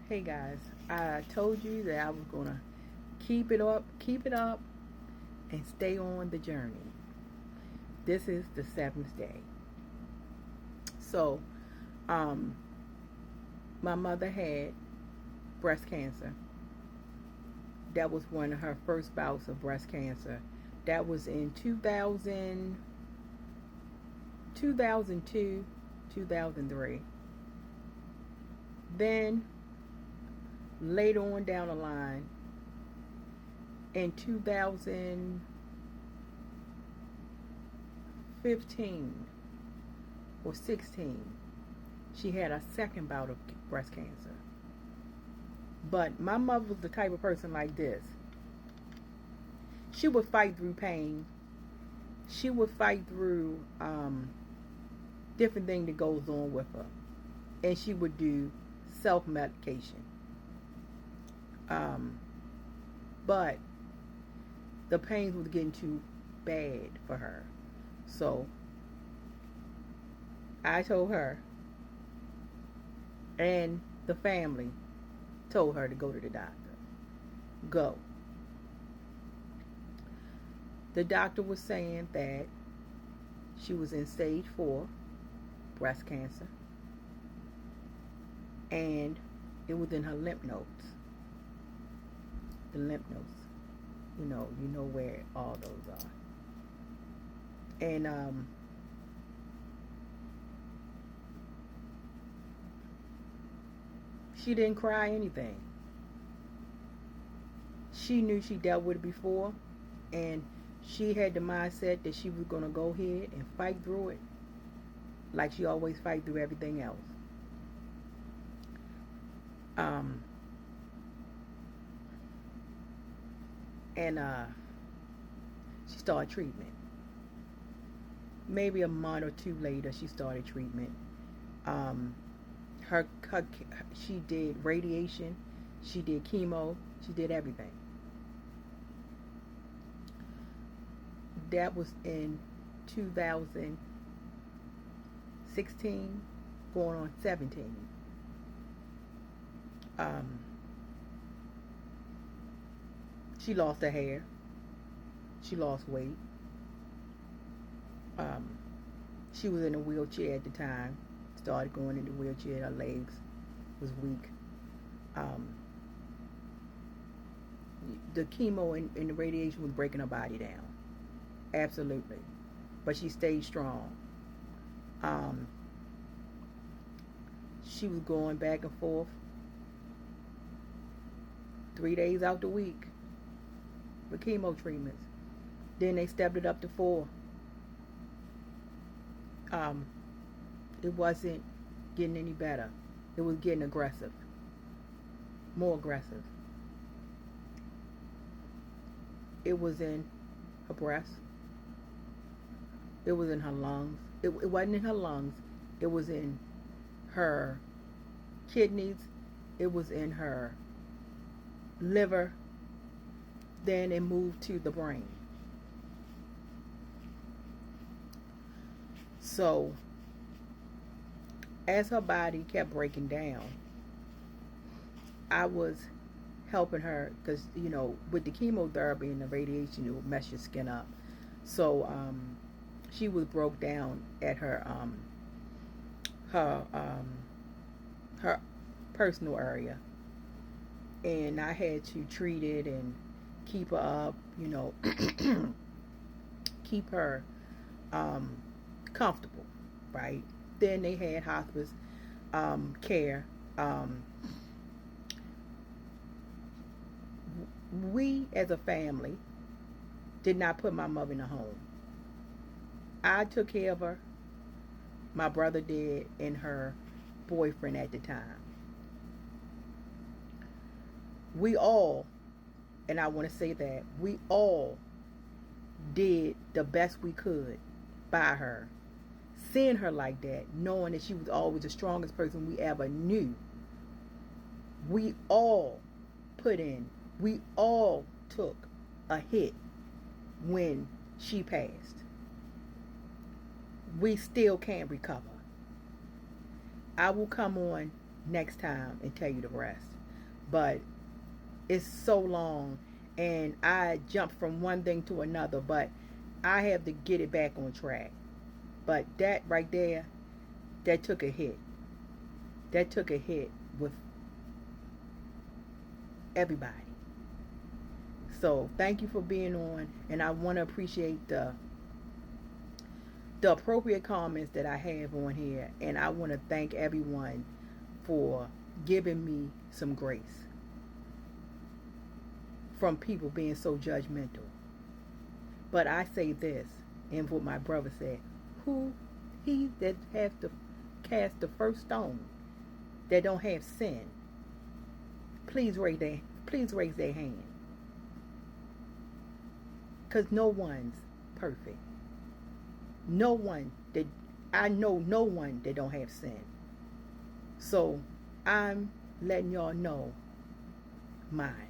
Hey guys, I told you that I was gonna keep it up, and stay on the journey. This is the seventh day. So, um, my mother had breast cancer. That was one of her first bouts of breast cancer. That was in 2002, 2003. Then, later on down the line, in 2015 or 16, she had a second bout of breast cancer. But my mother was the type of person like this. She would fight through pain. She would fight through different thing that goes on with her. And she would do self-medication. Um, but the pains was getting too bad for her. So I told her, and the family told her to go to the doctor. Go. The doctor was saying that she was in stage 4 breast cancer, and it was in her lymph nodes. The lymph nodes. You know where all those are. And she didn't cry anything. She knew she dealt with it before, and she had the mindset that she was going to go ahead and fight through it like she always fight through everything else. Um, and she started treatment. Maybe a month or two later, she started treatment. Um, her she did radiation, she did chemo, she did everything. That was in 2016, going on 17. Um, she lost her hair, she lost weight. Um, she was in a wheelchair at the time. Started going in the wheelchair. Her legs was weak. Um, the chemo and the radiation was breaking her body down. Absolutely, but she stayed strong. Um, she was going back and forth 3 days out the week with chemo treatments. Then they stepped it up to 4. Um, it wasn't getting any better. It was getting aggressive, more aggressive. It was in her breast. It was in her lungs. It wasn't in her lungs. It was in her kidneys. It was in her liver. Then it moved to the brain. So, as her body kept breaking down, I was helping her because, with the chemotherapy and the radiation, it would mess your skin up. So, she was broke down at her her personal area, and I had to treat it and keep her up, keep her comfortable, right? Then they had hospice care. We as a family did not put my mother in a home. I took care of her. My brother did, and her boyfriend at the time. We all, and I want to say that, we all did the best we could by her. Seeing her like that, knowing that she was always the strongest person we ever knew. We all put in, we all took a hit when she passed. We still can't recover. I will come on next time and tell you the rest. But it's so long, and I jumped from one thing to another, but I have to get it back on track. But that right there, that took a hit. That took a hit with everybody. So thank you for being on, and I want to appreciate the appropriate comments that I have on here, and I want to thank everyone for giving me some grace from people being so judgmental. But I say this, and what my brother said, who he that has to cast the first stone that don't have sin, please raise their hand. Because no one's perfect. No one that I know, no one that don't have sin. So I'm letting y'all know mine.